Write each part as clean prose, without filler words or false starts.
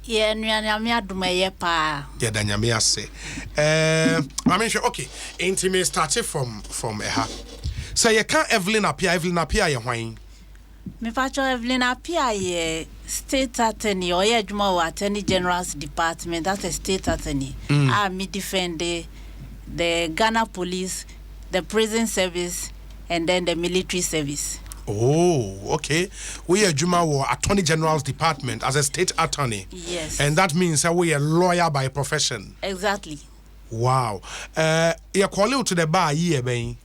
Yeah, nyame adom ye pa. Yeah, da nyame ase. I mean, okay. Intimate started from eha. So you can't Evelyn appear ye hwan. Me pacho Evelyn appear ye state attorney or ye adwuma attorney general's department. That's a state attorney. Me defend the Ghana police, the prison service, and then the military service. Oh, okay. We are Juma Attorney General's Department as a state attorney. Yes. And that means that we are lawyer by profession. Exactly. Wow. You're calling to the bar year, Ben?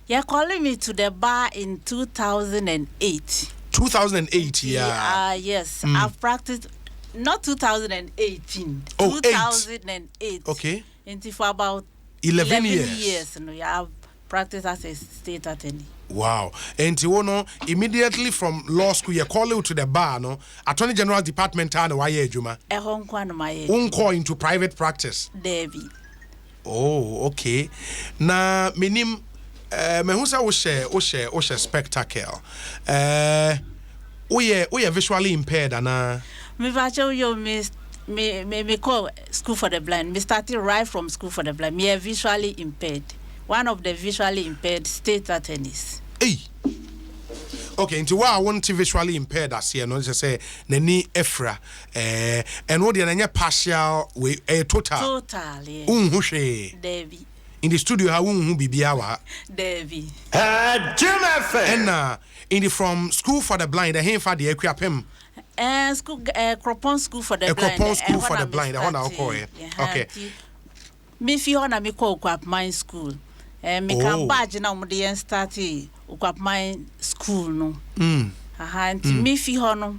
You're calling me to the bar in 2008. 2008, yeah. Yes. I've practiced, not 2018. Oh, 2008. Okay. Until for about 11 years. I've practiced as a state attorney. Wow. And you know, immediately from law school, you call you to the bar, no? Attorney General Department, and why you, Juma? Unko into private practice. David. Oh, okay. Na minim, me who say o share spectacle. We visually impaired, ana. Me vacho yo me call school for the blind. Me started right from school for the blind. Me are visually impaired. One of the visually impaired state attorneys. Hey. Okay, into what I want to visually impaired as here, no, just say Neni Efra, and what the partial way total. Total, yes. Davy. In the studio, how be biawa. Davy. And in the from school for the blind, the hand for the equipment. School, Cropon school for the blind. Cropon school for the blind. I want to call it. Okay. Me fi hona me call Ukwap Mine School. Me can badge na mo dey start Ukwap Mine School no. Nti me fi hono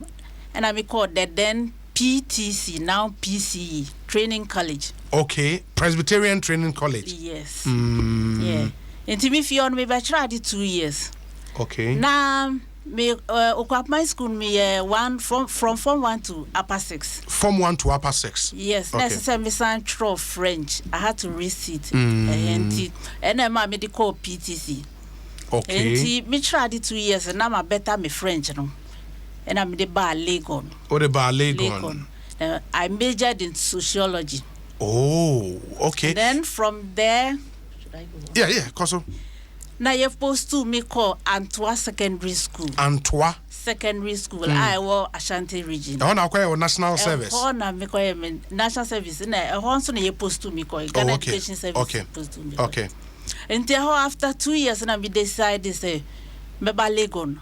and I me call the then PTC, now PCE Training College. Okay, Presbyterian Training College. Yes. Yeah. Nti me fi hono me bachelor 2 years. Okay. Now me Ukwap Mine School me one from form 1 to upper 6. Form 1 to upper 6. Yes, okay. Necessarily me san French. I had to resit. And then my medical PTC. Okay. And me tried 2 years and now I better me French no. And I'm the bar Legon. Oh, the bar Legon. I majored in sociology. Oh, okay. And then from there, should I go? Yeah, Koso. Now you're supposed to me call Antwa Secondary School. Antwa Secondary School. I was Ashanti region. I want to national service. I want to national service. I want to you're supposed to me call Ghana Education Service. Okay. Okay. Until after 2 years, and I decided say, "Meba Legon,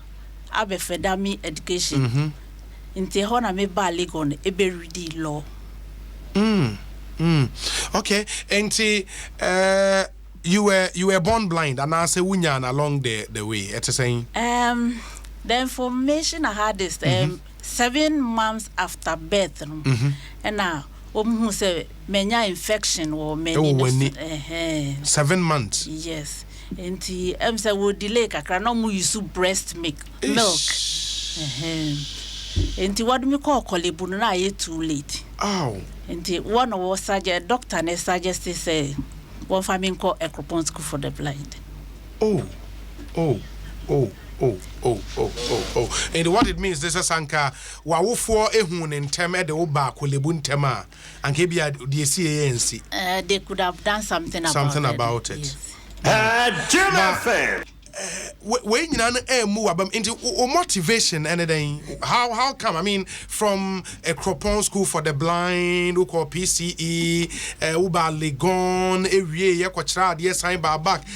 I be fedami education." Until hona meba Legon, e be ready law. Okay. Until you were born blind, and I say unyan along the way. It's saying. The information I had is 7 months after birth, and now. Who say menya infection or many 7 months. Yes. And say we delay kakra no mu use breast milk. And what me call kolebu na too late. Oh. And one of our surgeon doctor ne suggested say one family call a Cropon school for the blind. Oh. And what it means, this is Sanka, Wawufo ehun in tema de oba kolebun tema, and kebia DCANC. They could have done something about it. Yes. When you move into motivation, anything. How come? I mean, from a Cropon school for the blind, who call PCE, Uba Legon, area, Quachad, yes, I'm back,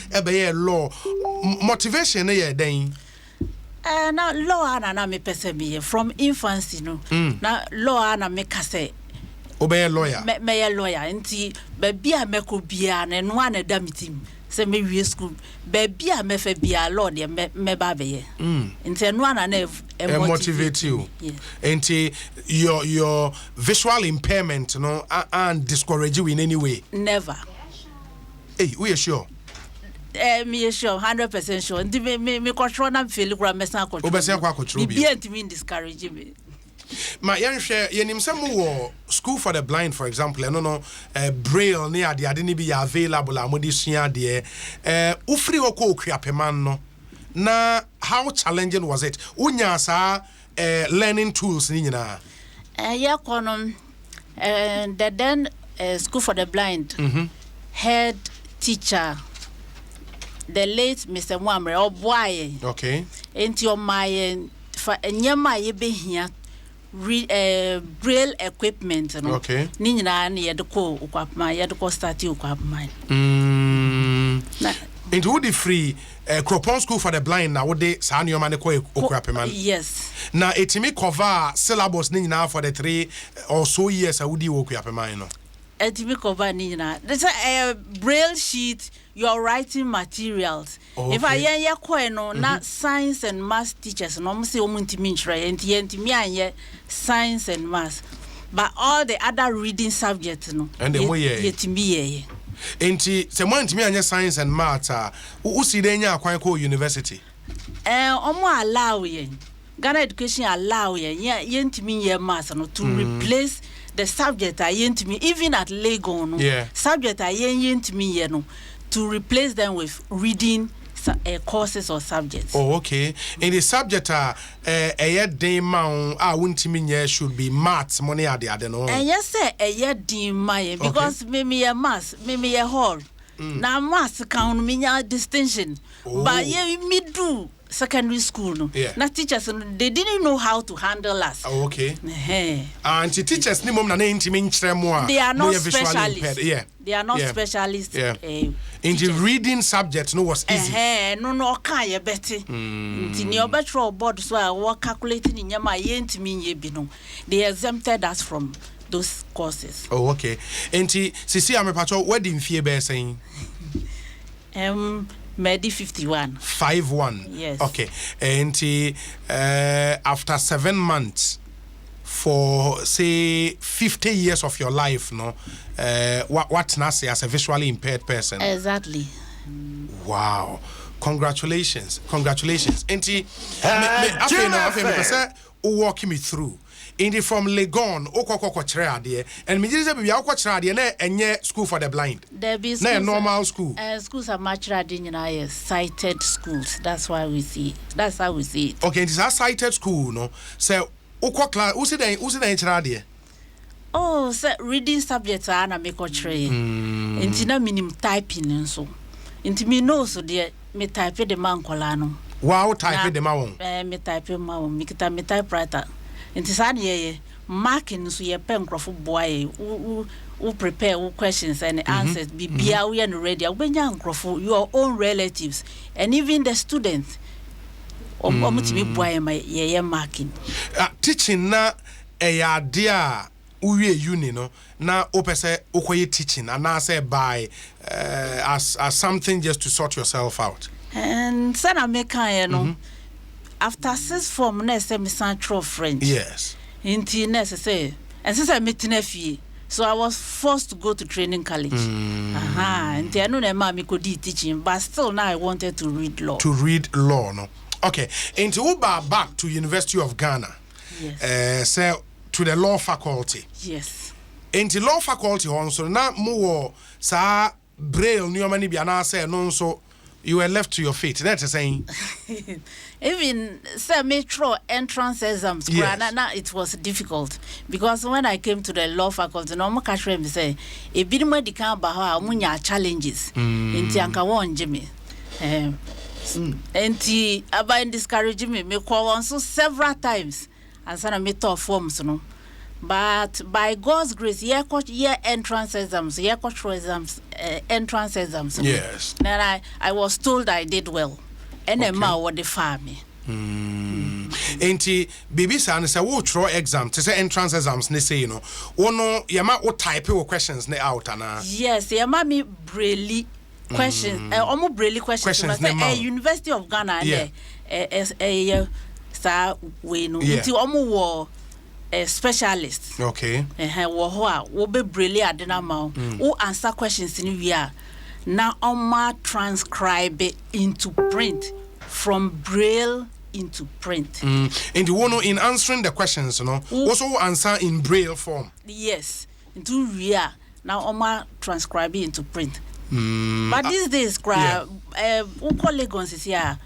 law. Motivation, then. Now law ana me pese me from infancy no. Now law ana me kase. Obey a lawyer. Me a lawyer. Nti baby a me ko bia na no ana da mitim. Se me wie school. Baby a me fe bia law de me ba be ye. Nti no ana na motivate you. Yeah. Nti your visual impairment no and discourage you in any way. Never. Hey, we are sure. Me sure 100% sure. Ndi me control na feel kura mesan control. Obese kwa control bi. Be antimi discourage me. Ma yan share yenim some wo school for the blind for example no braille ne ade ne bi ya available amodi sua de ufri okọ okuapeman no na how challenging was it unya sa learning tools ni nyina ya kono And the then School for the Blind head teacher, the late Mr. Mwamre Obwaye. Okay. Into your my for nyama ye be here braille equipment no. Okay. Ni nyina na ye de ko ukwapma ye de ko start ukwapma. Into the free Cropon School for the Blind now would they san your man man? Yes. Now etimi cover syllabus ni nyina for the 3 or so years I would you man no. Etimi cover ni nyina. There's a braille sheet, your writing materials. Okay. If I hear no na science and math teachers no say omuntimi nchra enti anye science and math, but all the other reading subjects no and the yetimi ye. Enti se mo ntimi anye science and math u si de nya akwan ko university omo allow yen Ghana education allow yen yentimi ye math no to replace the subject yentimi even at Lagos no subject yentimi ye no to replace them with reading courses or subjects. Oh, okay. In the subject year day man wuntimi should be maths money at the other no. And yes sir year day my because me maths me hall. Now maths count me distinction. But yeah me do secondary school no. Now teachers they didn't know how to handle us. Oh, okay. And teachers ni mom na intimi nkyere mo they are not specialists. Yeah. They are not specialists. Yeah. In the reading subject no was easy. No can ye better. Nti ni obetro board so we calculating nyama yentimi ye bi no. They exempted us from those courses. Oh, okay. Enti sisi amepacho wedding fee be saying Medi 51. 51. Yes. Okay. And after 7 months, for say 50 years of your life, no, what Nasi as a visually impaired person? Exactly. Wow. Congratulations. And I walking me through. Indi from Legon, okoko chere and me say be akoko chere na enye school for the blind. There be na normal school. Schools are much rather sighted schools. That's why we see. That's how we see it. Okay, it is a sighted school, no. So okoko class, who say chere oh, so reading subjects are na make chere. Inti na minim typing nso. Inti me know so there me type the man kolano. Wow, type the man. Me type ma me kita me typewriter. Inti sani ye marking so ye pen crofo boy who prepare questions and answers bibia we and ready ubenya crofo your own relatives and even the students omutimi boy ye marking teaching na dia uwie uni no na opese okoye teaching and na say by as something just to sort yourself out and sana meka no after 6 form na say me central French. Yes. Inti na say and since I met in FE, so I was forced to go to training college. And I know that mommy could do teaching, but still now I wanted to read law. To read law, no. Okay. Into Uba back to University of Ghana. Yes. Say to the law faculty. Yes. Into law faculty also na mo sa braille ni omani bi ana say no so you were left to your fate. That's saying. Even metro entrance exams, yes. It was difficult because when I came to the law faculty, no more cash me say, a bit more the kind of challenges. Inti anka won Jimmy. Inti about discouraging me call on so several times and send me tough forms, no. But by God's grace, year entrance exams, entrance exams. Yes. Then I was told I did well. And then ma what the farm. Enti baby san say wo throw exam to say entrance exams ne say you know ono yama wo type your questions ne out ana. Yes, yama me braille questions almost braille questions say University of Ghana sa we no nti omo wo specialist. Okay. Wo ho a wo be braille adena ma wo answer questions in we a na oma transcribe it into print from braille into print. And the one in answering the questions, you know, also answer in braille form. Yes, into real. Now oma transcribe it into print. But these days, Lagos is here.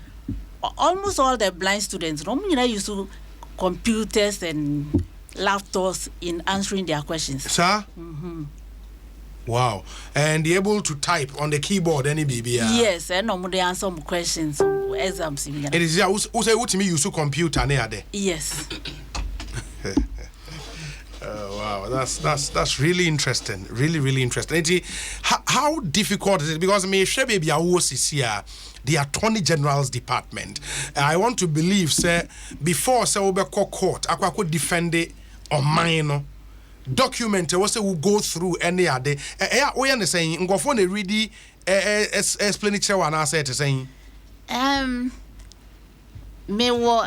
Almost all the blind students, used to computers and laptops in answering their questions. Sir? Wow. And you're able to type on the keyboard any BB? Yes, and no they answer some questions, some exams. It is who say what me use computer near there? Yes. Wow, that's really interesting. Really interesting. How difficult is it? Because me share baby here, the Attorney General's Department. I want to believe, say, before say we court, I could defend it on mine. Document we say will go through any other. We understand. Go for the ready explain it one I said to saying. Me wo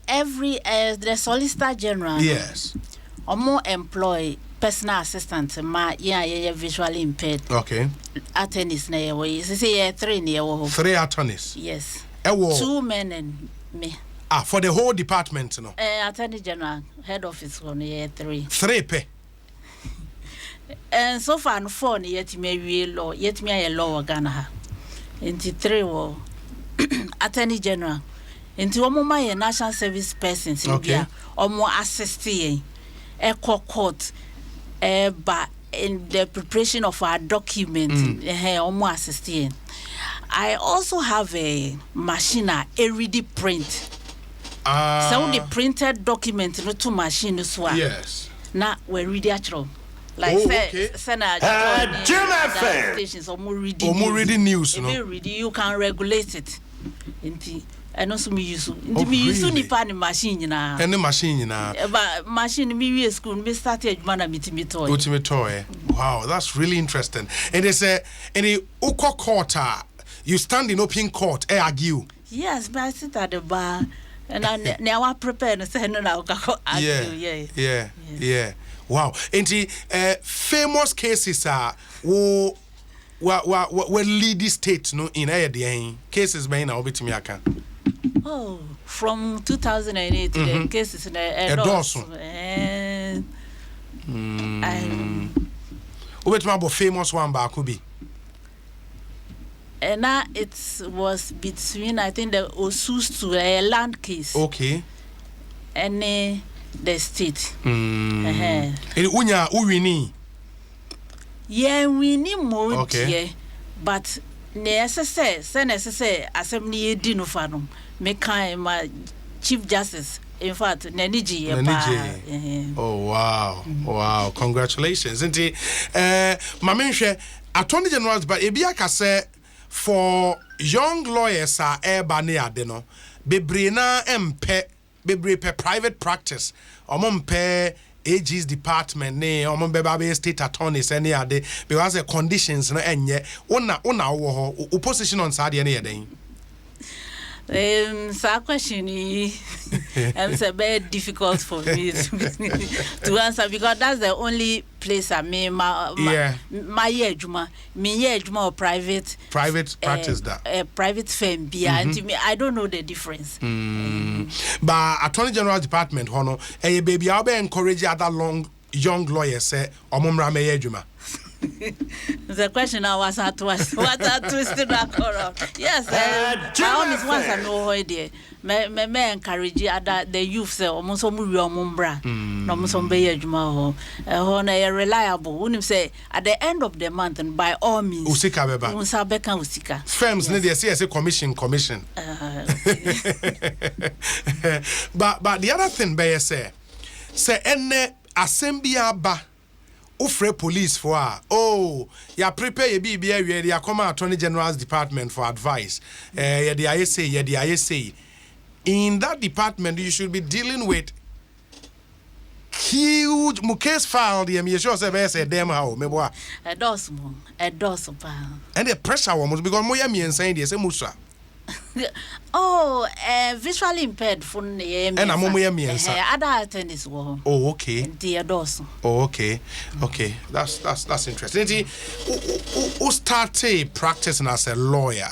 every the Solicitor General. Yes. Or more employ personal assistant ma visually impaired. Okay. Attorneys na we say 3 near 3 attorneys. Yes. 2 men and me. For the whole department, no. Attorney General head office on 3. 3 pe. And so far no 4 yet me law yet me a law Ghana. Into 3 wo Attorney General. Into omo my national service persons in okay. Omo assisting court but in the preparation of our document omo assisting. I also have a machine a ready print. So the printed document no to machine so. Yes. Na we read actual. Like stations omo reading news no. You can regulate it. And also me use nipa ni machine na any machine na but machine me we school me started man me toy wow, that's really interesting. And they say any uko court you stand in open court argue. Yes, but I sit at the bar and I now prepare and say no now argue. Yeah. Wow. And famous cases are what lead the state no in the cases by now betimi aka. Oh, from 2008 the cases in Dwaso. About famous one back could be. And now it was between I think the Osus to a land case. Okay. And the state. Unya uwini. Yeah, we need more. Okay. But necessary assembly dino fano. Make my Chief Justice. In fact, Neniji. Oh wow. Congratulations. Inti Mamenhwe Attorney General but ebiaka say for young lawyers are ne ade no. Bebre na bebre private practice. Omompe AG's department ne omombeba state attorneys any ade because the conditions no enye una wo ho opposition on side ne yeden. So question is very difficult for me to answer because that's the only place I mean my ejuma or private practice that private firm and me I don't know the difference. But Attorney General Department hono baby I'll be encourage other young lawyers say omumra me ejuma. The question I was at was what I twisted that around. Yes, I is once I know idea. Me encourage other the youth say almost some mumbra, no some be juma ho na reliable. When say at the end of the month and by all means usika beba. Usabeka usika. Firms need say commission. But the other thing be say enne assembly aba Ufre police for ya prepare your BBA ya come Attorney General's Department for advice. Ya the ISA. In that department you should be dealing with huge case file the me sure say them how me boa. A dos pa. And the pressure almost because moya me insane dey say musa. Visually impaired for the and I'm other attorneys wo. Oh, okay. Dear Dawson. Oh, okay. That's interesting. Who started practicing as a lawyer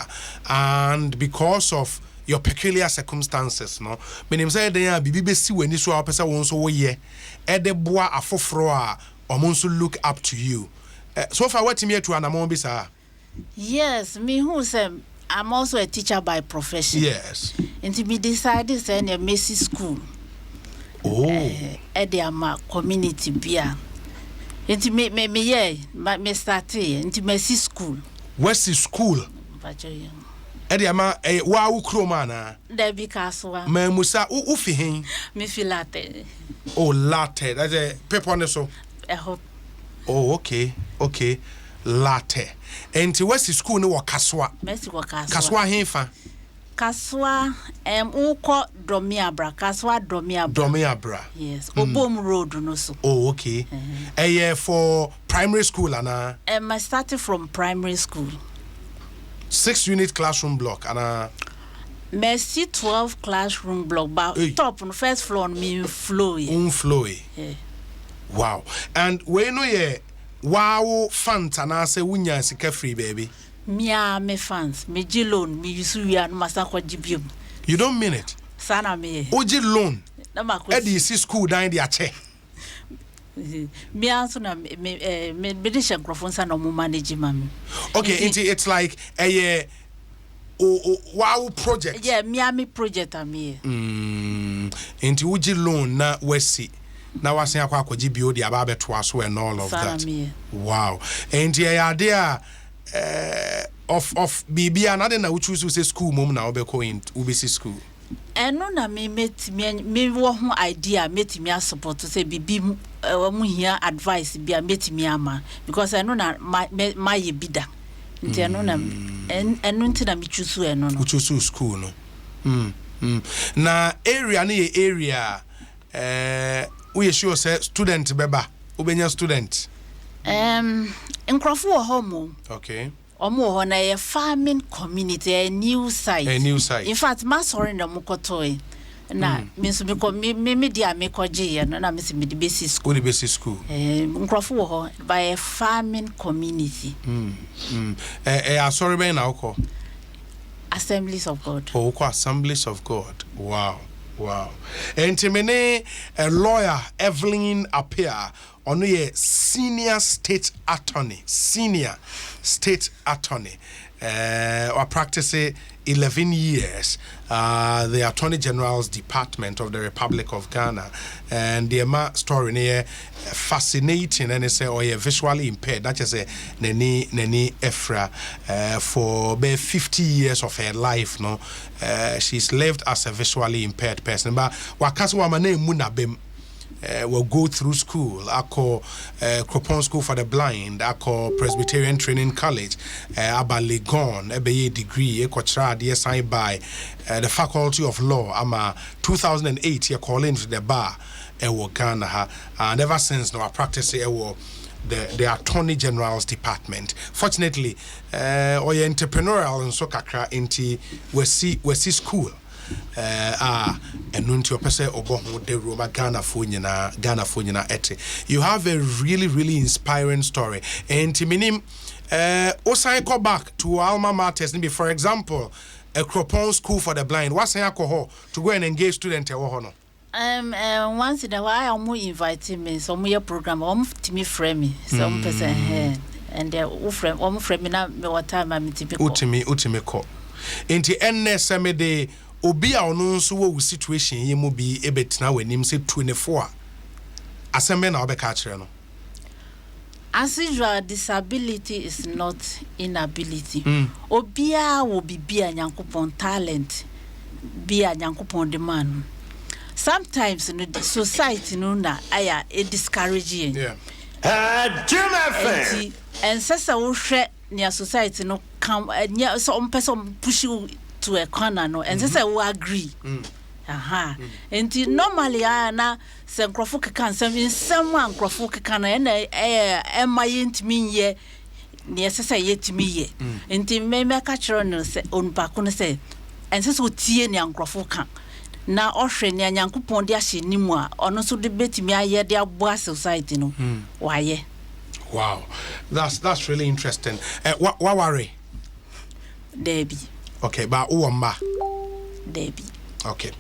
and because of your peculiar circumstances, no? Meaning say there be si when this wa person won so ye e de boa afoforo a omonso look up to you. So far what me to anamon bi sa? Yes, me who say I'm also a teacher by profession. Yes. And to be decided to send a Messi school. ama community bia. Inti me started inti me school. West school. Ama wa ukroma na. Debi kaswa. Me musa ufi hen. Me fi latte. Oh, latte. That's a paper on so. Oh, okay. Latte. Enti West school no wa kaswa. Messi wa kaswa. Kaswa hen fa. Kaswa uko Domiabra. Kaswa Domiabra. Yes. Obom road no so. Oh, okay. For primary school ana. I started from primary school. 6-unit classroom block and Messi 12 classroom block but top on first floor me flow. Yeah. Wow. And we know wow fans and I say wunya sika free baby. Me fans, me G loan, me yusuya no masako jibium. You don't mean it? Sana me. Oji loan. Eddie see school down the ache. Me also na me disha microphone no manage mami. Okay, it's like a wow project. Yeah, Miami project ami. Into uji loan na wesi. Na wasen akwa akwaji bio di aba beto aso and all of that. Wow. And yeah idea of bibia na de na uchu say school mom na obeko in ubisi school. Eno na me wo ho idea metimi support to say bibi mu hia advice bia metimi ama because eno na my bida nti eno na eno nti na me choose eno no choose school no na area na ye area we sure say student beba ubenya student nkrofo wo homo. Okay. Omo na a farming community, a new site. In fact, my sorry na mukotoy. Na means me dia me koje na miss me the basic school. The basic school. Nkrofo by a farming community. Sorry, na uko Assemblies of God. Oh, uko Assemblies of God. Wow. And Timene, a lawyer, Evelyn Appear, on a senior state attorney. Or practice 11 years, the Attorney General's Department of the Republic of Ghana, and the story near fascinating and say or visually impaired. That is a Neni Efra for about 50 years of her life. No, she's lived as a visually impaired person. But wakaswa mane munabem. Will go through school. I call Cropon School for the Blind. I call Presbyterian Training College. Aba Legon, a degree. I call signed by the Faculty of Law. I'm a 2008 year calling to the bar. Ghana, and ever since now I practice the Attorney General's Department. Fortunately, or entrepreneurial and so kakra into we see school. And nunti opese oboho de Roma Ghana fonyina ete. You have a really inspiring story. And minim osai go back to alma maters maybe for example a Cropon School for the Blind. What's alcohol to go and engage students no? Once in a while I'm inviting me some your program to me frame me some person here and they frame me na me what time I'm utimi ko. Enti enne semede obi a ono nso wo situation ye mo bi ebetina wanim se 24 asembe na obeka kire no. As usual, disability is not inability. Obia will be a nyankopon talent, be a nyankopon demand. Sometimes in the society no na aya a discouraging. Yeah. And sasa wo hwe near society no come some person push you to a corner no and sasa we agree. And normally na se nkrofo keka nsem nsem nkrofo keka na na my intimi ye ne sasa yetimi ye enti me ka kiro no se onpa ko no se ense so tie ne nkrofo ka na ohwe ne nyankopon de ahye nimu a ono so de betimi aye de abo society no waye. Wow, that's really interesting. What worry Debbie. Okay, but uwamba Debbie. Okay.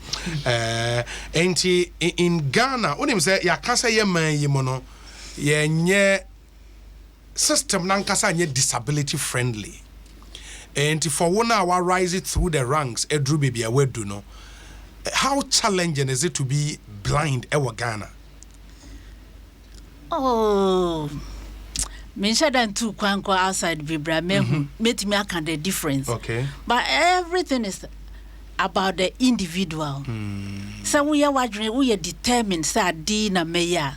Enti in Ghana, unim say ya kasa ye man yi mono ye nye system nan kasa nye disability friendly. Enti for one hour rise it through the ranks edru baby a wedu no. how challenging is it to be blind in Ghana? Oh, me than two kwanko outside Bibra me make me can the difference. Okay. But everything is about the individual. So we are wondering, we are determined say di na meya.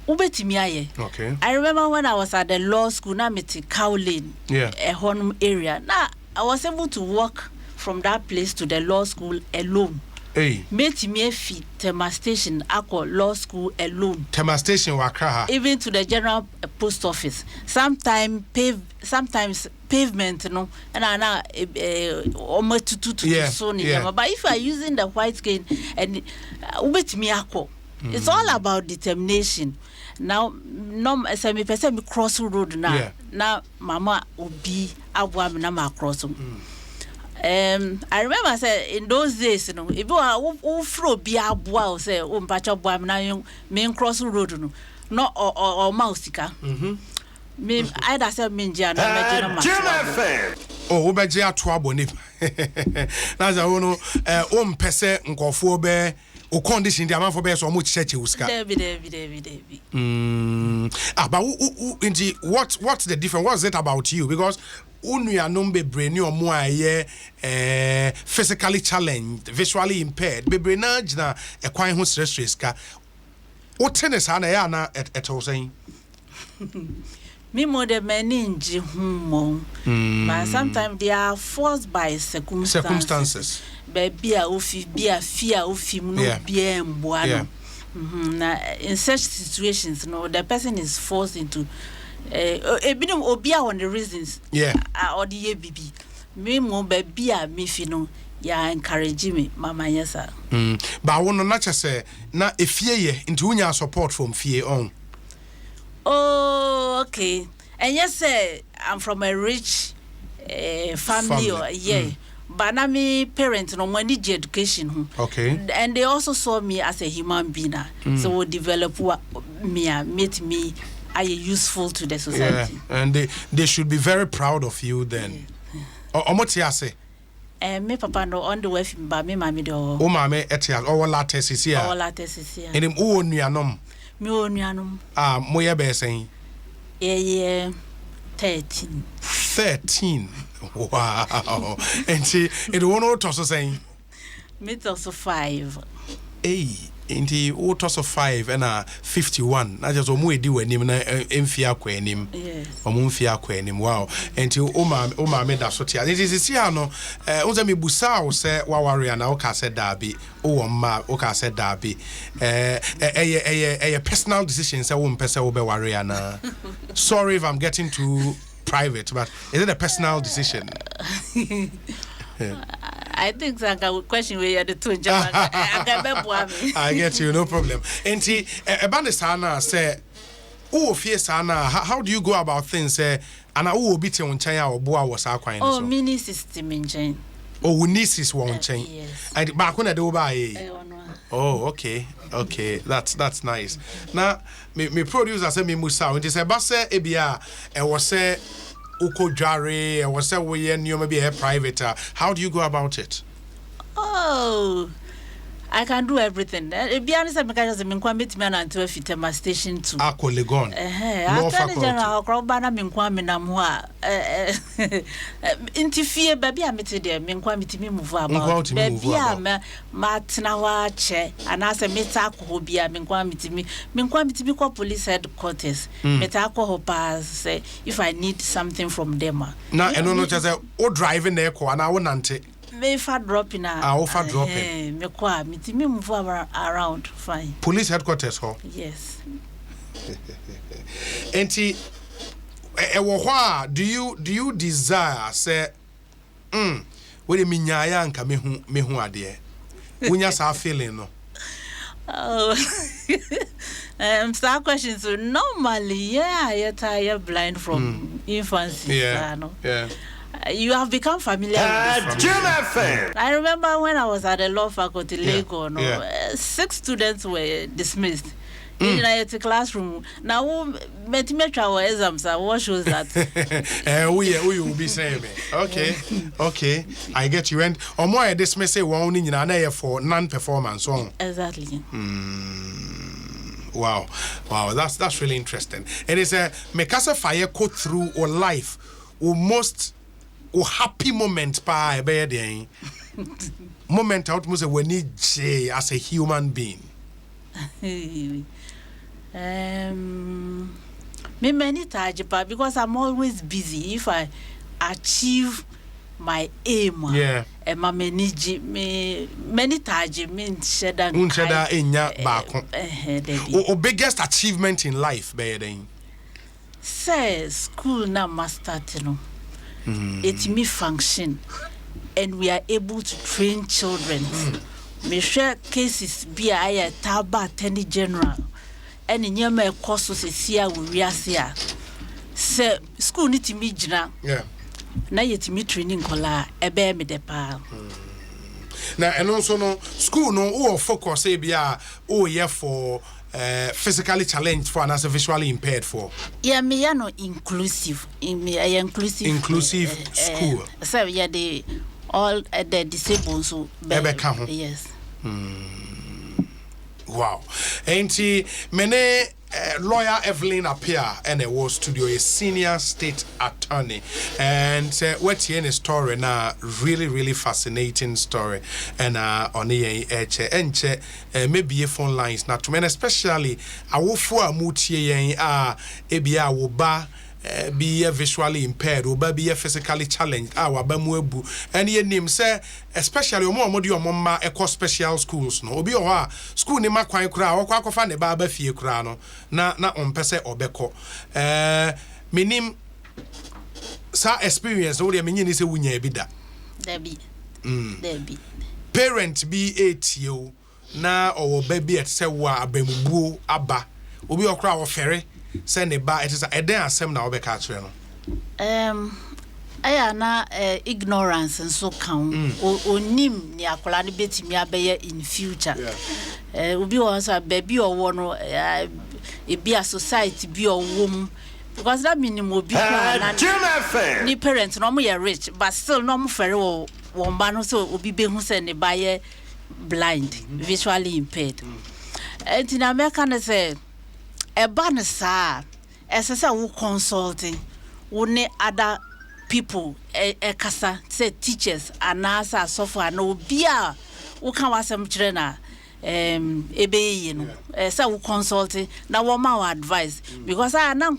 Okay. I remember when I was at the law school, na meti Cowlin, a home area. Now I was able to walk from that place to the law school alone. Hey. Meti me fit Tema Station, Ako law school alone. Tema Station Wakaha. Even to the general post office. Sometimes pavement, no, and I know almost to so near. But if you are using the white cane and me Ako, it's all about determination. Now, no, semi person cross road now. Now, Mama will be abwa na cross. I remember I said in those days, you know, if you are throw be abwa, say patch up boy na main cross road no or mousika. Me either say minja na majina. Oh, obeje atoabo ni. Na za wono pese nkofo be o condition the amount for be so much church uska. Debi. But what's the difference? What's it about you? Because unuya numbe brain or more physically challenged, visually impaired. Bebre na jina e kwan ho stress ka. O tennis ana ya na eto saying. Me more the meninji humo. But sometimes they are forced by circumstances. Baby a ufi be a fear ufi no be mboano. In such situations, no, the person is forced into ebinum obia on the reasons or the baby. Me mo baby a me fino ya encourage me mama yesa. But wono na say na efie ye into unya support from fie on. Oh, okay. And yes, I'm from a rich family. Or, but now me parents no money education. Okay. And they also saw me as a human being. So develop made me useful to the society. Yeah. And they should be very proud of you then. Omotiase. Me papa no on the way from me mami do. O mame etias o latest is here. O latest is here. And him o nuanom. Me o nuanom. Moye be saying. Yeah. 13. 13. Wow. And see, it won't also saying. Me also 5. Hey, and he also 5 and 51. I just almost do when him enfia kwenim. Yes. Omumfia kwenim. Wow. And you oma made that sort. It is here no. Unza mi busa o se wawari na oka se dabi. O ma oka se dabi. A personal decision say wo mpese wo be wari na. Sorry if I'm getting too private, but is it a personal decision? I think that question where you the two. I get you, no problem. And see, about sana say, oh, fear sana. How do you go about things? And I will be on China or Boa was our kind. Oh, mini system in China. Oh, nieces won't change. Yes. And back when I do buy. Oh, okay. That's nice. Now, me producer say me musa. It is a basse ebia. I was say. Uko jare, I was say we maybe a private. How do you go about it? Oh, I can do everything. Be honest, I'm going to meet me and to a Tema Station too. Ako Legon. Attorney General Crowbana Minquam in Amwa. Interfere, baby, I met there. Minquam me move about. Baby, I'm Martina chair and as a metako who be a Minquam to be police headquarters. Metako hopas say if I need something from them. Now, and no, just a driving there, and I won't. Me fa dropping dropping. Me kwa me move around fine. Police headquarters ho. Yes. Enti do you desire say we me nyaya anka me hu ade. Unya sa feeling no. Oh. Some questions normally you're blind from infancy. Yeah. You have become familiar with this. I remember when I was at the law faculty, Lagos, 6 students were dismissed. in a classroom. Now, metrimetric exams are what shows that. We will be saying, okay, I get you. And or more, this may say one in an for non-performance. Exactly. Wow, that's really interesting. And it's a Mekasa fire go through or life or most or happy moment by a moment out must when need as a human being. Me many times, but because I'm always busy. If I achieve my aim, and my many times means shedda inya baako. Or biggest achievement in life, baby. Say school now must start, It me function, and we are able to train children. Me share cases be a taba attorney general, and in your me courses here we are here. Say school need to me jina. Na yet me training kola ebe me de pa. Now and also no school no or focus bia for physically challenged for and as visually impaired for. Yeah, me ya no inclusive in me inclusive school. So yeah the all the disabled so yes. Wow. Ain't many lawyer Evelyn appear and a war studio a senior state attorney and what's in a story now really fascinating story and on the maybe a phone lines not to men especially I will for a mutie ebia wo ba be visually impaired or be physically challenged our bamuebu and ye name say especially more mama eco special schools no obi o school ni makwan kura o kwa kofa ne ba ba fie kura no na ompese obeko minim sa experience no de menyi ni se wunya bi da debi parent be 8 you na o baby at say wa abamubuo aba obi okra wo fere send it back. It is a day asem na obeka kire no. Aya na ignorance nso kan onim ni akola ne betimi abeye in future. Obi o so baby owo no e be a society bi owo mu because that minimum obi na ni parents no mo ye rich but still no mo fere wo ba no so obi be hu se ne ba ye blind visually impaired. In America na say a banasa as I who consulting wone other people kasa say teachers and nasa software no bia who can wasam trainer ebe no say who consulting na woman advice because I na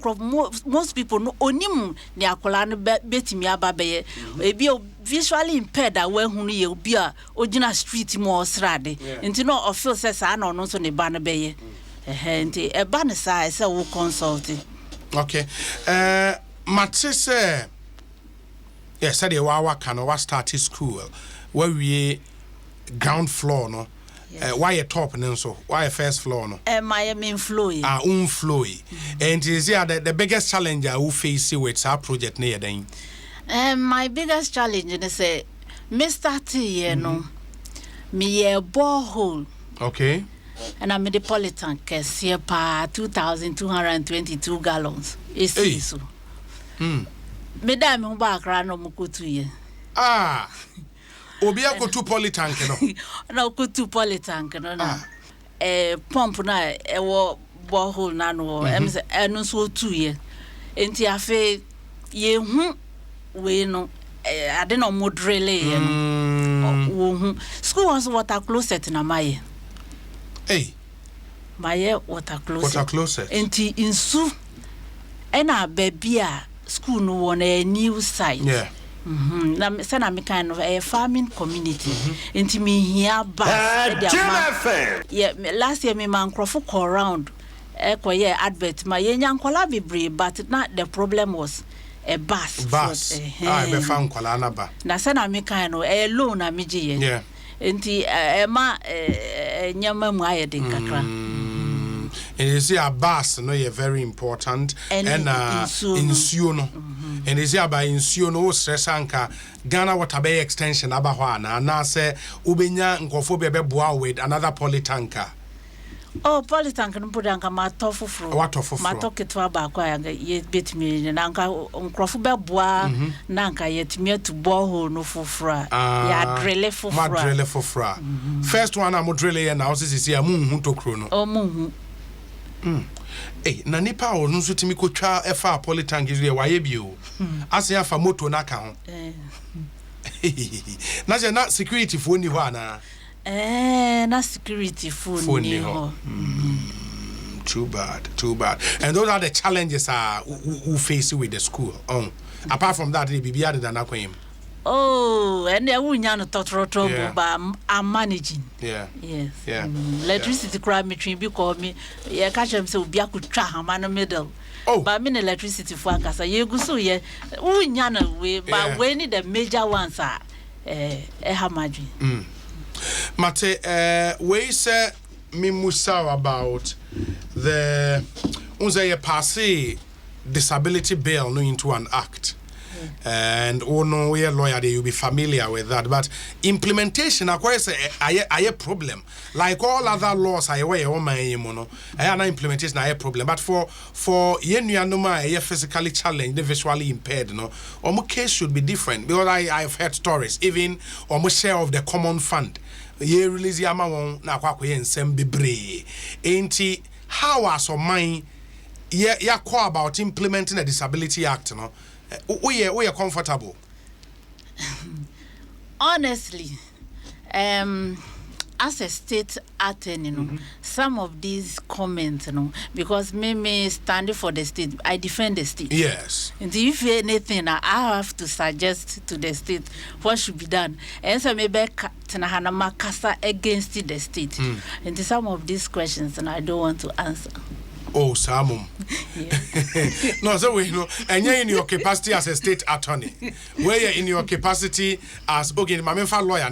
most people no onim ni akola no betimi aba beye ebi visually impaired that when hunu ye bia ogina street mo srade nti no of feel say sa na no so ne ba na beye nti e ba ne sa say who consulting. Okay. Matse say yes said wa kan wa start school where we ground floor no. Why a top and so why a first floor no? My main floor. Floor. And is here the biggest challenge I will face with our project near then? My biggest challenge is say Mr. T, no, me a borehole. Okay. And I'm the polytank here pa 2,222 gallons. It's so. Me da me ba kra no mo kotu ye. Obi a go to polytank no. No go to polytank no na. Pump na e wo borehole na no em se enu so tu ye. Enti afi ye hu we no ade no mo drele ye no. Wo hu. School was water closet na my. My water closet. Enti insu ena baby a school no won a new site. Yeah. Na say na me kind of a farming community. Enti me here back. Yeah, last year me man crofo call around. Ekoye advert ma yenya nkola bebre but not the problem was a bus. Be fan nkola na ba. Na say na me kind of a loan na me je. Yeah. Enti ma nyama mu ayede kakra. And you see a bus no ye very important and insuo no. And you see about insuo no stress anka Ghana water bay extension aba ho na say ubenya nkofo be boa with another polytanker. Oh, Politan can put anka my tofu fruit. What of My toket to about ye bit me, and anka uncrofuba bois, nanka yet me to boho no fufra. Ya drele fufra. Madrele fufra. First one, I'm drele and houses is here, moon to chrono. Oh, moon. Eh, na nipa o nso timi ko twa efa Politan gizu ye waye bio. Ase afa moto na ka ho. Na je na security phone ni ho ana. Na security phone ni ho. Too bad. And those are the challenges who face with the school. Apart from that, the BBR did not claim. Oh, and they wouldn't know trouble, but I'm managing. Yeah. Yes. Yeah. Electricity crime between because me, yeah, catch him so be a good try, man, a middle. Oh, but I mean electricity for us. You go so yeah, we but when the major ones are hamaging. Mate, we say me musa about the unza passe disability bill no into an act. And no we are lawyer you'll be familiar with that, but implementation of course a problem like all other laws I wear on my mono I implementation a problem, but for yenuanoma a physically challenged, visually impaired no case should be different because I've heard stories even almost share of the common fund ye release yama na kwakoye nsem bebre enti how as of mine ya call about implementing a disability act no we are comfortable. Honestly, as a state attorney, some of these comments, because me standing for the state, I defend the state. Yes. And if anything, I have to suggest to the state what should be done. And so maybe Makasa against the state. And some of these questions, and I don't want to answer. Oh, Samum. No, so we know, and you're in your capacity as a state attorney. Where you're in your capacity as my lawyer,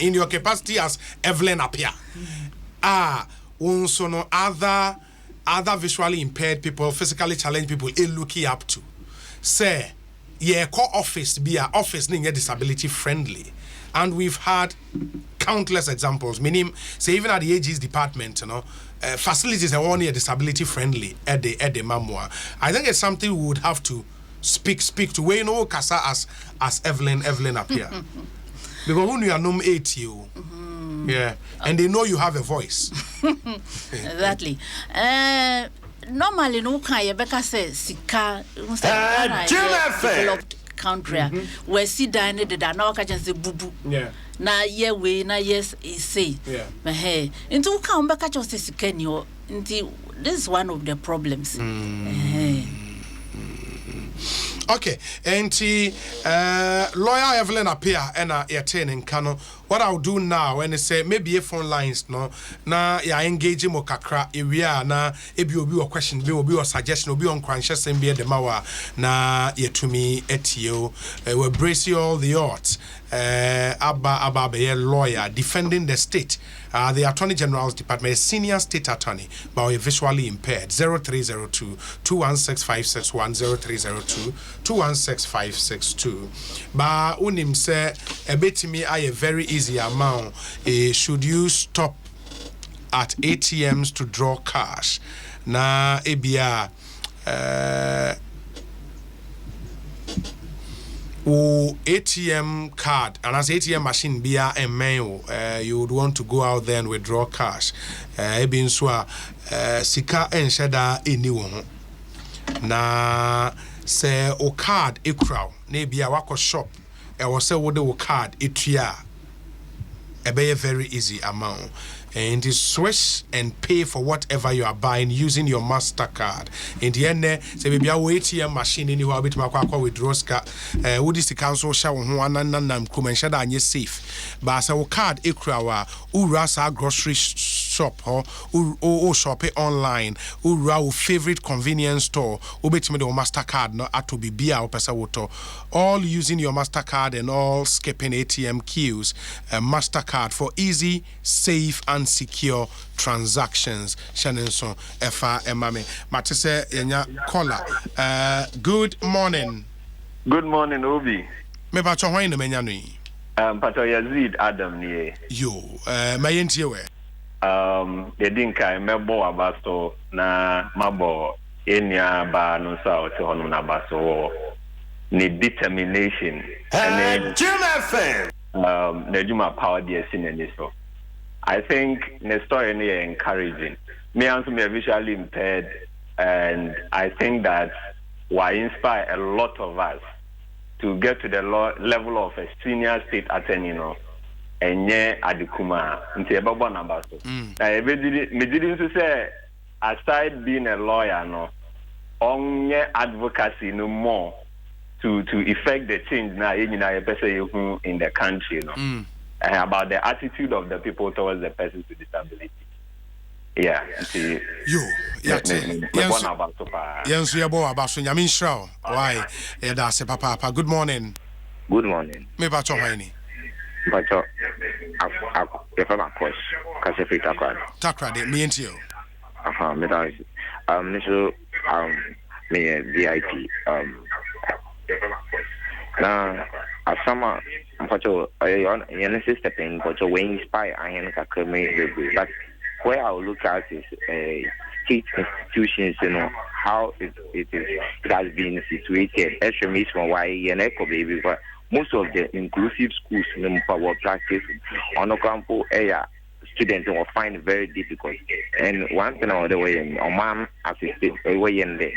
in your capacity as Evelyn Apia. Also no other visually impaired people, physically challenged people, looking up to. Say, yeah, office be a office being disability friendly. And we've had countless examples, meaning, say, even at the AG's department, facilities are only disability friendly at the Mamua. I think it's something we would have to speak to. We know Kasa as Evelyn appear. Because when you are nom 8 you, yeah, and they know you have a voice. Exactly. Normally, no kind of says Sika developed country where see dine the Danoka just the boo. Yeah. Na ye way na yes is say hey into come back at your sister into this is one of the problems. Okay, and lawyer Evelyn appear and attaining Kano. What I'll do now and say maybe a phone lines no na ya engage mo kakra area na ebi obi or question be obi or suggestion obi on conscious and be the mawa na yetumi etio we brace you all the odds. Abba be lawyer defending the state. The Attorney General's Department, a senior state attorney, but we're visually impaired. 0302 216 0302 216 But unim say a bit me a very easy amount. Should you stop at ATMs to draw cash? Na ebia ATM card and as ATM machine be a mail, you would want to go out there and withdraw cash. Ebin swa sika enshada anyone. Na say o card e crowd, maybe a wako shop, was say what the card etia. A very easy amount. And switch and pay for whatever you are buying using your MasterCard. In the end, say maybe a ATM machine anywhere bit makwa withdraw ska. Would this council show one and kumensha that you safe. But as a card ekra urasa grocery shop or shop it online, ura favorite convenience store, ubetime the MasterCard no at to be beer or pesa water. All using your MasterCard and all skipping ATM queues. MasterCard for easy, safe and secure transactions. Shannon Efa Emame. Matese Yenya Kola. Good morning. Good morning, Obi. Me pacho hwan no menyanui. Pacho Yazid Adom ni. Yo, mayenti we. they didn't kind of abaso na mabo enya ba no sa ote hono na abaso ni determination and the Juma power the scene so I think the story is encouraging. Me also me visually impaired, and I think that will inspire a lot of us to get to the level of a senior state attorney, and yeah, adikuma. Nti ebabo number so. Me didn't say aside being a lawyer, on advocacy no more to effect the change now in the country, about the attitude of the people towards the persons with disability. Yeah. Why? Yeah, that's a papa. Good morning. Good morning. Me bacho haini. Bacho, if I'm a course, Cassidy Takra de me and you. Me that me a VIP. Now, as summer, Bacho, I sister thing, Bacho, when inspire, I am a but where I'll look at is state institutions, how it has been situated. Actually, why echo baby, but most of the inclusive schools will practice on the campus area. Students will find it very difficult. And one thing or the way, a man assisted way in the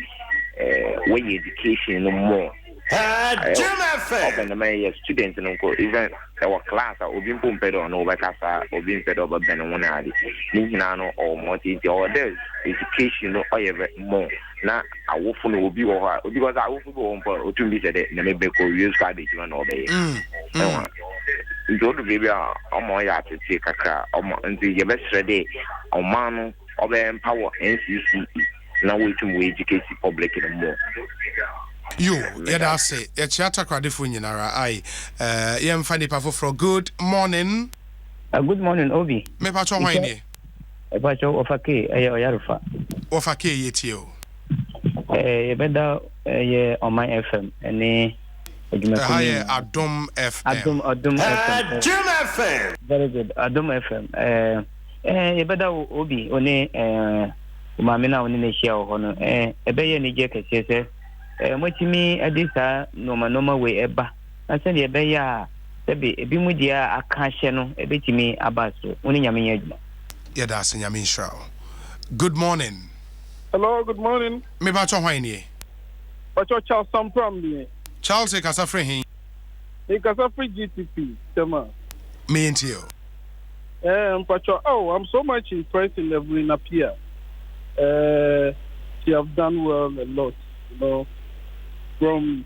way education no more. Open the mayor students and even our class or being pumped on over Casa or being fed over Benonadi, Ninano or Monty or there's education or ever more. Now I will be over because I will go on for 2 weeks a day, maybe use garbage one all day. Go to baby on my yard to take a car until your best ready on man or empower NCC. Now we to educate the public more. That's it. It's your takrade for you, Nara. I find pafo for good morning. Good morning, Obi. Me pacho haini. Pacho ofake oyarufa. Ofake yetio. Beda on my FM any Adom FM. Adom FM. Very good. Adom FM. Beda Obi one umamina one ne share hono ebeye ne je kese Motimi Adisa Noma way eba. I said, ye beya, Bimudia, a casheno, a bitimi abaso, only Yamin. Yeah, that's in Yamin Shroud. Good morning. Hello, good morning. Me bacho haini. But your Charles some from me. Charles Casafre him. Casafre GTP, Tema. Me and you. I'm so much impressed in Evelyn Apia. She have done well a lot, from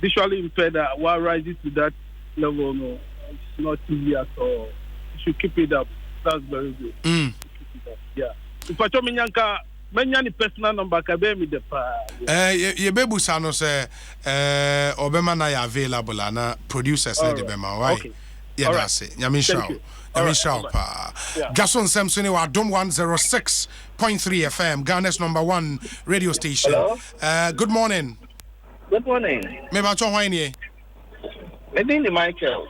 visually impaired while rising to that level, no, it's not easy at all. You should keep it up. That's very good. Keep it up. Yeah. If I told me many personal number can be me the ye bebu sano say obema na ya available na producers na the bema why? Okay. Yeah, that's it. Yamin Shao. Yamin Shao pa. Dwaso Nsem so ni wa Adom 106.3 FM, Ghana's #1 radio station. Good morning. Good morning. Me ba cho hwan ni? My name is Michael.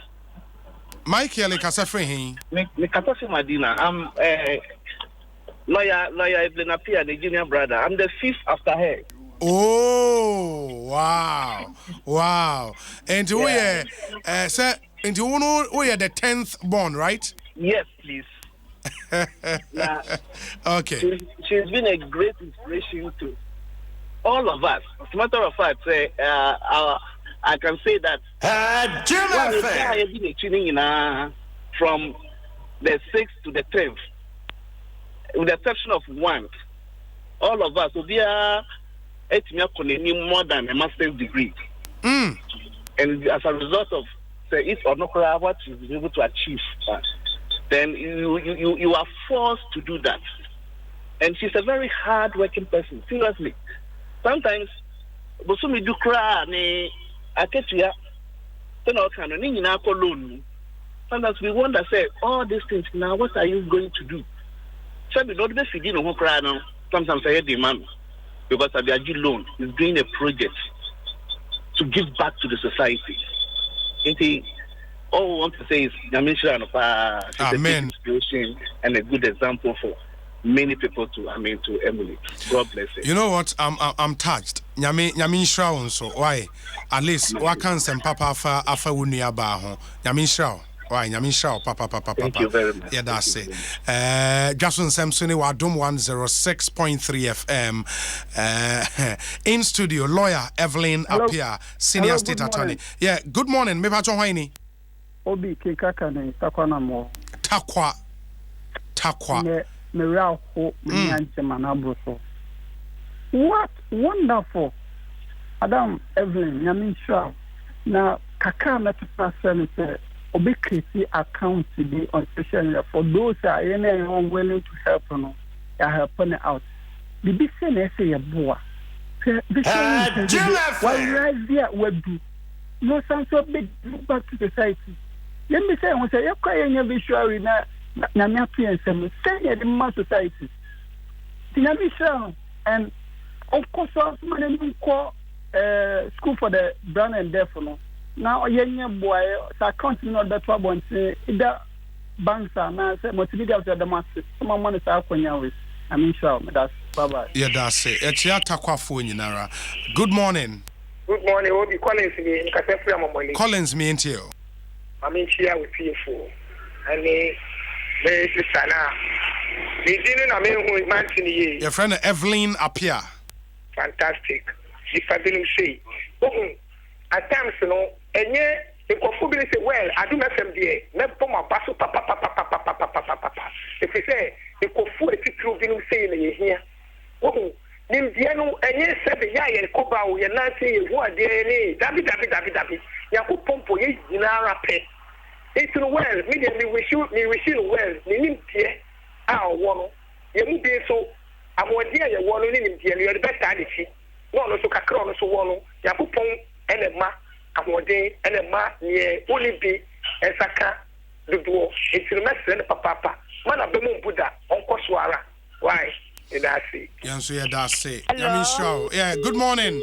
Michael e kasa free hin. Me kasa fi Madina. I'm lawyer Evelyn Apia, the junior brother. I'm the 5th after her. Oh, wow. And we sir, and you know we are the 10th born, right? Yes, please. Okay. She's been a great inspiration to all of us. As a matter of fact, I can say that from the 6th to the 10th, with the exception of one, all of us will be more than a master's degree. And as a result of if or not what you've been able to achieve, then you are forced to do that. And she's a very hard-working person, seriously. Sometimes, sometimes we wonder, say, all these things now, what are you going to do? Sometimes I hear demand because I be loan is doing a project to give back to the society. all we want to say is Nyamisha Anopa is a big inspiration and a good example for many people to emulate. God bless you. You know what? I'm touched. Nyamisha also. Why? At least why can't some papa afa wunia ba ho. Nyamisha. Why Nyamisha papa. Thank you very much. Yeah, that's it. Dwaso Nsem Suni wa Adom 106.3 FM. In studio, lawyer Evelyn Apia, senior state attorney. Yeah, good morning. Me pacho hwaini. Obi kekaka ne takwa na mo. Takwa. Me real ho me nyanche manabro so. What wonderful. Adam Evelyn Nyamisha na kaka na tupasa say Obi create account to be on social media for those that are anyone willing to help no. Ya help out. The big thing is say boa. This why right there we do. No sound so big look back to society. Let me say when say you cry visual na me appear some say the mass society. Tinamisha and of course someone call school for the blind and deaf no. Now young boy so continue that trouble and say either banks are now say multimedia of the mass some money say akonya with sure that's bye. Yeah, that's it. Echiata kwafo nyinara. Good morning. Good morning. Obi Collins me nkase free amomole. Collins me ntio. Here with PFO. And me sister na. Me dinu na me hu man tini ye. Your friend Evelyn Apia. Fantastic. If I didn't say. At times no enye ekofo bi say well Adom FM there me pom abaso papa. If you say ekofo e titru bi no say na ye hia. Nim dia no enye sebe ya ye koba wo ye na say ye hu ade ni dabi yakupompo ye jinara pe. It's well, me wish you well, ni nim tie a wo no ye mu bi so amode ye wo no ni nim tie no ye better ade no so kakra no so wo no yakupon enema amode enema ne olibi esaka duduo it's mesre papa mana be mu buda onko so ara why that's it yanso yeah that's it Nyamisha yeah good morning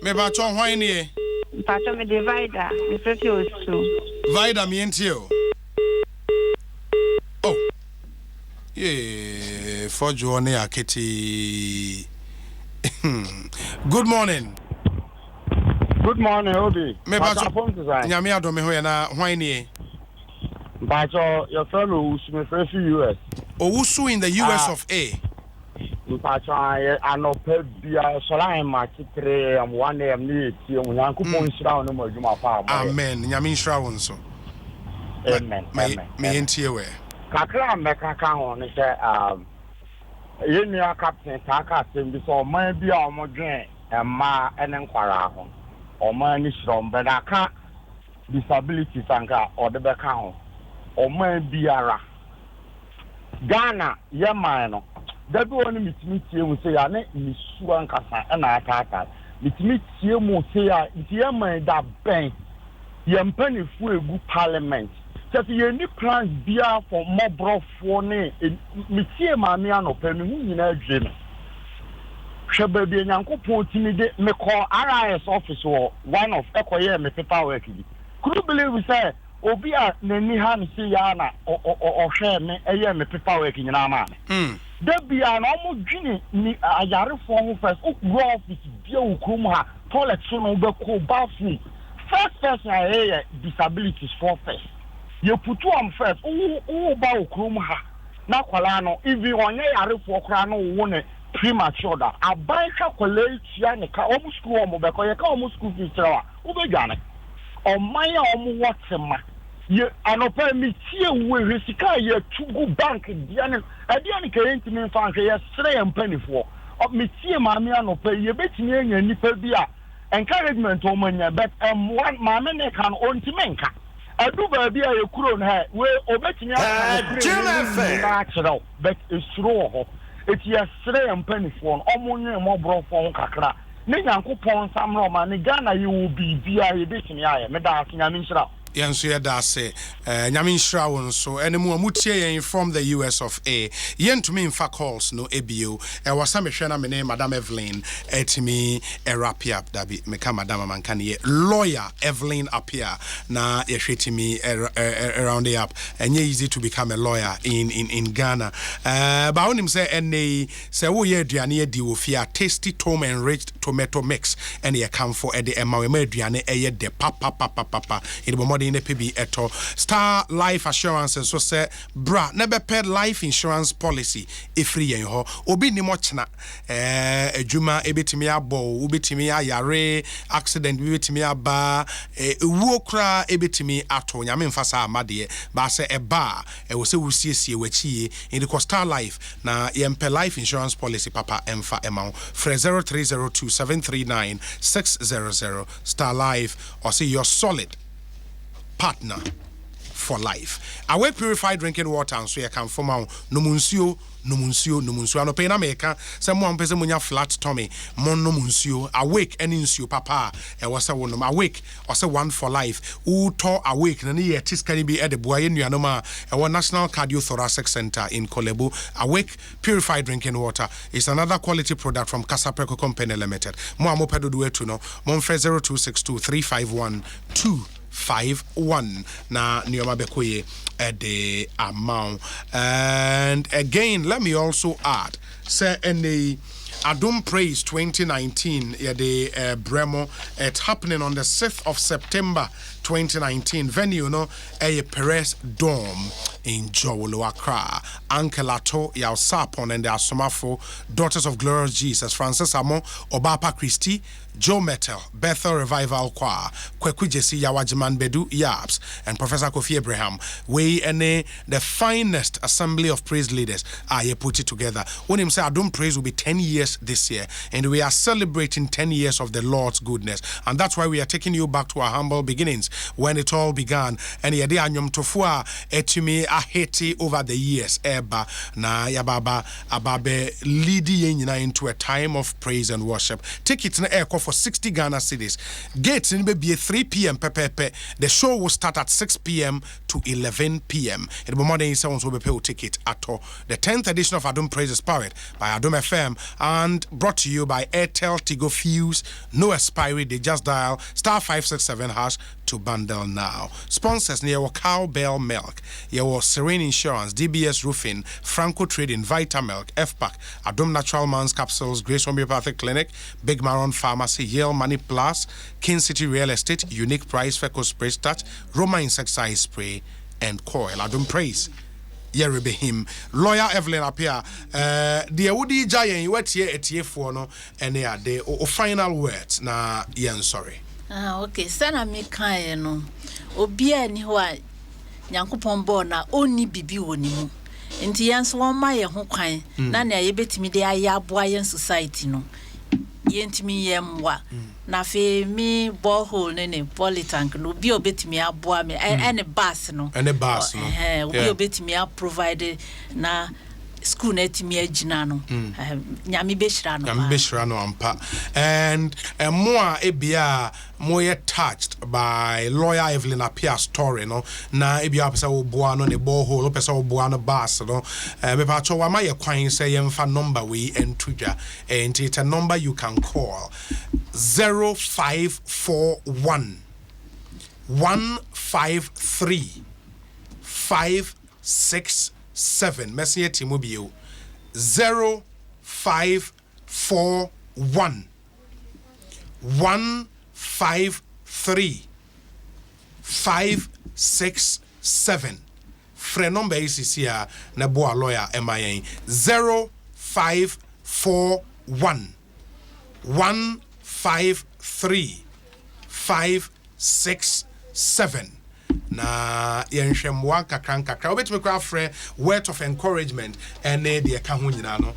me ba chon hwan ni Pato me divider, me prefi osu. Vida me entio. Oh. Yeah, for Johnny Aketi. Good morning. Good morning, Obi. Me Pato Nyame Adom me ho na hwan ni? Pato your fellow Usu me prefi US. Owusu in the US of A. Pato I no pe bia so line ma kitre am 1 am ni ti o Nyankopon shira no madwuma fa. Amen. Nyame shira won so. Amen. Me entie we. Kakra me kaka ho ne se yenia captain taka sem bi so man bia o modwen emma ene nkwara ho. O man ni shiro mbeda ka disability sanka o de be ka ho. O man biara Ghana yeman no dabi woni mitimi tie mu se ya ne misu ankasa na atata mitimi tie mu se ya tie man da ben ye mpanifu egu parliament so ye ni plans bia for mobrofo ne mitie maame anopa me hu nyina adwe no hweba bi Nyankopon timi de me call RIS office or one of ekoye me paperwork bi could you believe say obi a nani ha ne se ya na o hwe me eye me paperwork nyina ma Debia no mo dwini ni ayarefo ho first go office bia ukrum ha toilet so no be ko bathroom first person here disabilities for first you put am first o ba ukrum ha na kwala no even onye yarefo kra no wo ne premature da aban ka kwala tia ne ka omu school omu be ko ye ka omu school fees trawa wo be gane o maya omu wotema ye anopa mi tie we risika ye tugu bank diane adiane kerenti mi fa hwe ye sere ye mpanifo mi tie maame anopa ye betimi anya nipa bi a encouragement o manya but one maame ne kan ontimenka adu ba bi a ye kuro na we obetimi aka but esuro ho eti ye sere ye mpanifo omunye mo brofo kakra ne Nyankopon samro ma ne Ghana ye wo bibia ye betimi aye me da Nyame nhyira Yanso yeda say nyame nhira won so enemu amutie yen from the US of A yentumi infa calls no ebio wasa mehwe na me ne Madam Evelyn etimi erapia dabi meka Madam manka ne lawyer Evelyn apia na yehwetimi around the up enye easy to become a lawyer in Ghana ba onim say ene say wo ye aduane edi wo fia tasty tom enriched tomato mix ene ye come for ede ema we ma aduane eye de papa in the PB eto Star Life Assurance and so say bra never paid life insurance policy free yen ho obi ni mo chena adwuma ebetimi abo obetimi ayare accident ebetimi aba ewuo kra ebetimi ato nyame mfasa amade ba se eba wo se wusiesie wachie in the Star Life na yempe life insurance policy papa emfa emao fre 0302739600 Star Life or say you're solid partner for life. Awake purified drinking water and so you can form out no munsio no pay na meka say mo ampese munya flat tummy mon no munsio awake any nsio papa e was say wonum awake or say one for life who to awake na ye tis can be at the boy nuanom a National Cardiothoracic Center in Kolebo. Awake purified drinking water is another quality product from Casapreco Company Limited. Mo amopedo do etu no mon 0262351251 na nioma bekoye the amount. And again, let me also add, say in the Adom Praise 2019, the Bremo, it's happening on the 6th of September 2019. Venue, Perez Dome in Jowolo, Accra. Uncle Ato, Yao Sapon, and the Asomafo, Daughters of Glorious Jesus, Francis Amo, Obapa Christie, Joe Metal, Bethel Revival Choir, Kweku Jesse Yawajiman Bedu Yaps, and Professor Kofi Abraham. We the finest assembly of praise leaders are put it together. When him say Adom Praise will be 10 years this year, and we are celebrating 10 years of the Lord's goodness, and that's why we are taking you back to our humble beginnings when it all began. And yede anyom tofua etumi aheti over the years eba na yababa ababe leading into a time of praise and worship. Tickets na airco for 60 Ghana cedis. Gates in be 3 p.m. pepepe. The show will start at 6 p.m. to 11 p.m. It will be more than someone will be paid ticket at all. The 10th edition of Adom Praise is powered by Adom FM and brought to you by Airtel Tigo Fuse. No expiry. They just dial *567# to bundle now. Sponsors near Cowbell Milk, your Serene Insurance, DBS Roofing, Franco Trading, Vita Milk, FPAC, Adom Natural Man's Capsules, Grace Homeopathic Clinic, Big Maron Pharmacy, Yale Money Plus, King City Real Estate, Unique Price, Feco Spray Start, Roma Insecticide Spray, and Coil. Adom Praise. Yerebe him. Lawyer Evelyn appear. The Woody Giant, you wet here at TF1 no, and they are the final words. Na yen sorry. Okay, sana me kan no. Obia ni ho a Nyankopon bo na oni bibi woni mu. Nti yanso won ma ye ho kwan na na ye betimi de aya aboa yen society no. Yentimi yemwa. Na fe mi borehole ne polytank no bi obetimi aboa me any bus no. Any bus no. Obi obetimi a provide na school netimi agina no. Nyame behira no. Nyame behira no ampa. And more ebia more touched by lawyer Evelyn Apia story no na ebia pesa wo boa no ne borehole pesa wo boa no bus no me pa cho wa ma ye kwan say yemfa number we entudwa and it's a number you can call 0541 153 567 Messi Timobio 0541 153 567 Friend number is here na boa lawyer MIA 0541 153 567 na yenhwem wan kakra obetime kwa frɛ word of encouragement ene de ka ho nyina no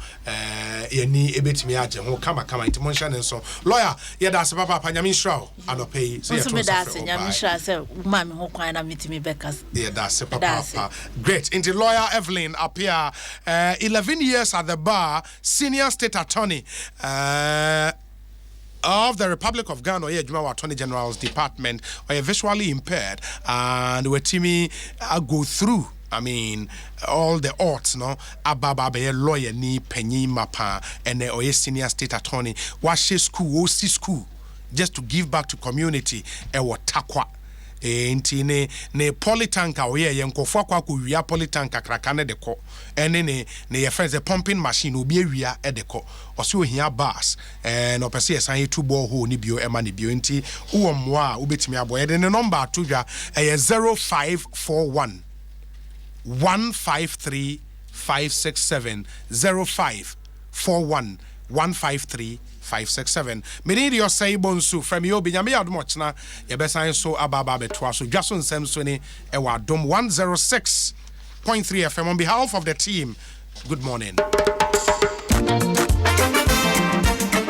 yeni ebetime agye ho kama ntimo nhya ne so lawyer yeda ase papa nyame nhyira anopei se yeto so nyame nhyira se uma me ho kwan na metime beka yeda ase papa great into lawyer Evelyn appear 11 years at the bar, senior state attorney of the Republic of Ghana, or Attorney General's Department, or visually impaired, and we're teaming go through. I mean, all the odds, no? Ababa be lawyer ni penny mapa and or senior state attorney. Wash school, OC school, just to give back to community. Takwa. Enti ne polytanker we ye nkofo kwa ko wia polytanker krakane de ko ene ne ye friends the pumping machine obi awia e de ko oso ohia bus no pese esan tu ball hole ni bio ema ne bio enti wo mo a obetimi abo ye de ne number atodwa 0541 153 567 0541 153 567. Many your say bonsu from you be yami admoch na ye besan so ababa betwa so Dwaso Nsem so ni ewa Adom 106.3 FM on behalf of the team. Good morning.